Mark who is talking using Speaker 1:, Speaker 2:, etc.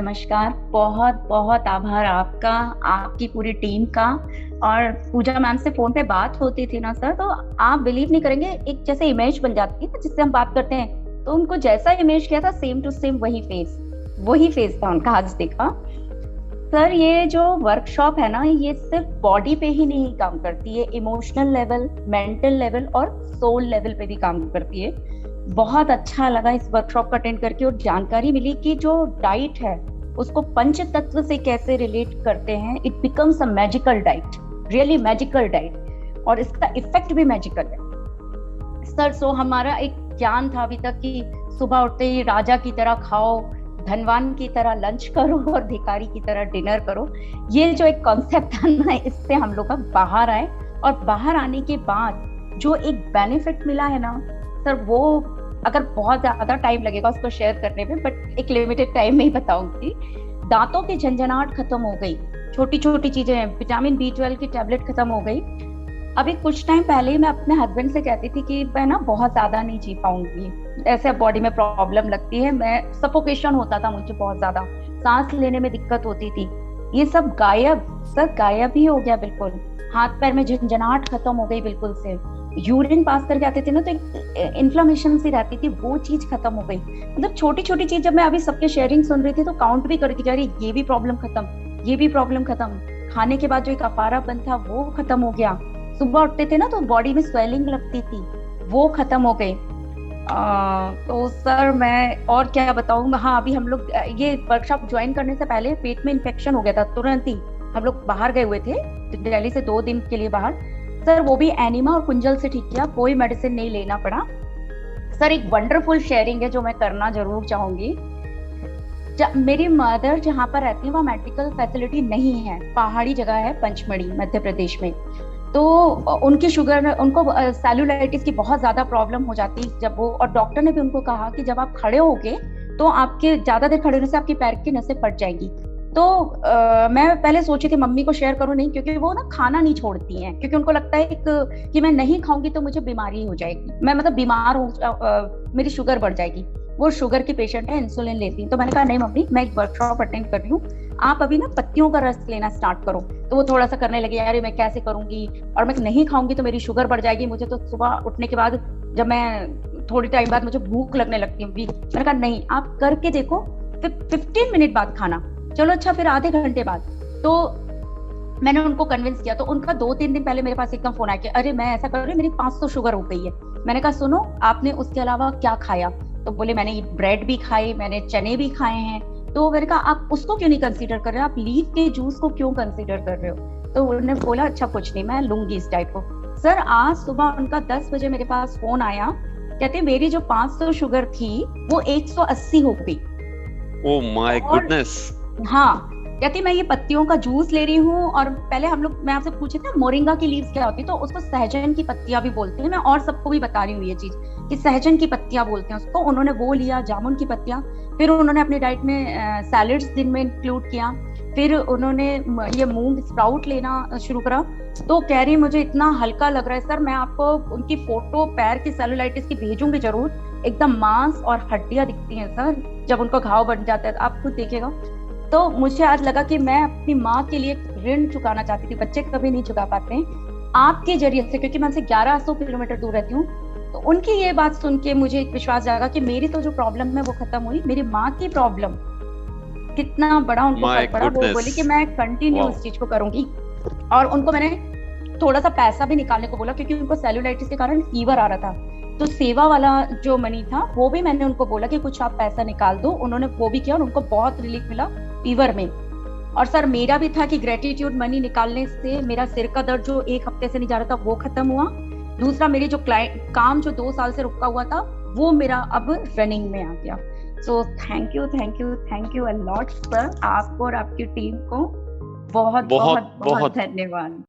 Speaker 1: नमस्कार। बहुत बहुत आभार आपका, आपकी पूरी टीम का। और पूजा मैम से फोन पे बात होती थी ना सर, तो आप बिलीव नहीं करेंगे, एक जैसे इमेज बन जाती है ना जिससे हम बात करते हैं, तो उनको जैसा इमेज किया था सेम टू सेम वही फेस था उनका आज देखा। सर ये जो वर्कशॉप है ना, ये सिर्फ बॉडी पे ही नहीं काम करती है, इमोशनल लेवल, मेंटल लेवल और सोल लेवल पे भी काम करती है। बहुत अच्छा लगा इस वर्कशॉप को अटेंड करके, और जानकारी मिली कि जो डाइट है उसको पंच तत्व से कैसे रिलेट करते हैं। It becomes a magical diet, really magical diet, और इसका इफेक्ट भी मैजिकल है सर। सो हमारा एक ज्ञान था अभी तक कि सुबह उठते ही राजा की तरह खाओ, धनवान की तरह लंच करो और भिखारी की तरह डिनर करो। ये जो एक कॉन्सेप्ट था ना, इससे हम लोग बाहर आए, और बाहर आने के बाद जो एक बेनिफिट मिला है ना सर, वो अगर बहुत ज्यादा टाइम लगेगा उसको शेयर करने में, बट एक लिमिटेड टाइम में ही बताऊंगी। दांतों की झंझनाहट खत्म हो गई, छोटी छोटी चीजें हैं, विटामिन B12 की टैबलेट खत्म हो गई। अभी कुछ टाइम पहले ही मैं अपने हस्बैंड से कहती थी कि मैं ना बहुत ज्यादा नहीं जी पाऊंगी, ऐसे बॉडी में प्रॉब्लम लगती है, मैं सफोकेशन होता था मुझे, बहुत ज्यादा सांस लेने में दिक्कत होती थी। ये सब गायब सर, गायब ही हो गया बिल्कुल। हाथ पैर में झंझनाहट खत्म हो गई बिल्कुल से। यूरिन पास करके आते थे ना तो इन्फ्लेमेशन सी रहती थी, वो चीज खत्म हो गई। मतलब छोटी छोटी चीज जब मैं अभी सबके शेयरिंग सुन रही थी तो काउंट भी करती जा रही, ये भी प्रॉब्लम खत्म, ये भी प्रॉब्लम खत्म। खाने के बाद जो एक अपारापन था वो खत्म हो गया। सुबह उठते थे ना तो बॉडी में स्वेलिंग लगती थी, वो खत्म हो गई। तो सर मैं और क्या बताऊं। हाँ, अभी हम लोग ये वर्कशॉप ज्वाइन करने से पहले पेट में इन्फेक्शन हो गया था, तुरंत ही हम लोग बाहर गए हुए थे दिल्ली से 2 दिन के लिए बाहर। सर वो भी एनिमा और कुंजल से ठीक किया, कोई मेडिसिन नहीं लेना पड़ा। सर एक वंडरफुल शेयरिंग है जो मैं करना जरूर चाहूंगी। मेरी मदर जहाँ पर रहती है वहाँ मेडिकल फैसिलिटी नहीं है, पहाड़ी जगह है, पंचमढ़ी मध्य प्रदेश में। तो उनकी शुगर, उनको सेलुलाइटिस की बहुत ज्यादा प्रॉब्लम हो जाती जब वो, और डॉक्टर ने भी उनको कहा कि जब आप खड़े होगे तो आपके ज्यादा देर खड़े होने से आपकी पैर की नसें फट जाएंगी। तो मैं पहले सोची थी मम्मी को शेयर करूं, नहीं, क्योंकि वो ना खाना नहीं छोड़ती हैं, क्योंकि उनको लगता है कि मैं नहीं खाऊंगी तो मुझे बीमारी हो जाएगी, मैं मतलब बीमार हूँ, मेरी शुगर बढ़ जाएगी। वो शुगर की पेशेंट है, इंसुलिन लेती है। तो मैंने कहा नहीं मम्मी, मैं एक वर्कशॉप अटेंड कर रही हूँ, आप अभी ना पत्तियों का रस लेना स्टार्ट करो। तो वो थोड़ा सा करने लगी, यार मैं कैसे करूंगी, और मैं नहीं खाऊंगी तो मेरी शुगर बढ़ जाएगी, मुझे तो सुबह उठने के बाद जब मैं थोड़ी टाइम बाद मुझे भूख लगने लगती है। मैंने कहा नहीं, आप करके देखो, 15 मिनट बाद खाना, चलो अच्छा फिर आधे घंटे बाद। तो मैंने उनको कन्विंस किया। तो उनका 2-3 दिन पहले मेरे पास एकदम फोन आया कि अरे मैं ऐसा कर रही हूँ, मेरी 500 शुगर हो गई है। मैंने कहा सुनो, आपने उसके अलावा क्या खाया? तो बोले मैंने ब्रेड भी खाई, मैंने चने भी खाए हैं। तो मैंने कहा आप उसको क्यों नहीं कंसीडर कर रहे हो, आप लीफ के जूस को क्यों कंसीडर कर रहे हो? तो उन्होंने बोला अच्छा कुछ नहीं, मैं लूंगी इस डाइट को। सर आज सुबह उनका 10 बजे मेरे पास फोन आया, कहते मेरी जो 500 शुगर थी वो 180 हो गई।
Speaker 2: Oh my goodness.
Speaker 1: हाँ, कहती मैं ये पत्तियों का जूस ले रही हूँ। और पहले हम लोग, मैं आपसे पूछे थे मोरिंगा की लीव्स क्या होती है, तो उसको सहजन की पत्तियां भी बोलते हैं। मैं और सबको भी बता रही हूँ ये चीज कि सहजन की पत्तियां बोलते हैं उसको। उन्होंने वो लिया, जामुन की पत्तियां। फिर उन्होंने अपनी डाइट में सैलेड्स दिन में इंक्लूड किया। फिर उन्होंने ये मूंग स्प्राउट लेना शुरू करा। तो कह रही मुझे इतना हल्का लग रहा है सर, मैं आपको उनकी फोटो पैर की सेलुलाइटिस की भेजूंगी जरूर। एकदम मांस और हड्डियां दिखती हैं सर, जब उनको घाव बन जाता है, आप खुद देखिएगा। तो मुझे आज लगा कि मैं अपनी माँ के लिए ऋण चुकाना चाहती थी, बच्चे कभी नहीं चुका पाते हैं, आपके जरिए से, क्योंकि मैं उनसे 1100 किलोमीटर दूर रहती हूँ। तो उनकी ये बात सुन के मुझे एक विश्वास जागा कि मेरी तो जो प्रॉब्लम है वो खत्म हुई, मेरी माँ की प्रॉब्लम कितना बड़ा उनको फर्क पड़ा। वो बोली कि मैं कंटिन्यू इस चीज को करूंगी। और उनको मैंने थोड़ा सा पैसा भी निकालने को बोला, क्योंकि उनको सेलुलाइटिस के कारण फीवर आ रहा था। तो सेवा वाला जो मनी था वो भी मैंने उनको बोला कि कुछ आप पैसा निकाल दो। उन्होंने वो भी किया और उनको बहुत रिलीफ मिला फीवर में। और सर मेरा भी था कि ग्रेटिट्यूड मनी निकालने से मेरा सिर का दर्द जो 1 हफ्ते से नहीं जा रहा था वो खत्म हुआ। दूसरा, मेरी जो काम जो 2 साल से रुका हुआ था वो मेरा अब रनिंग में आ गया। So thank you a lot sir, आपको और आपकी टीम को बहुत बहुत बहुत धन्यवाद।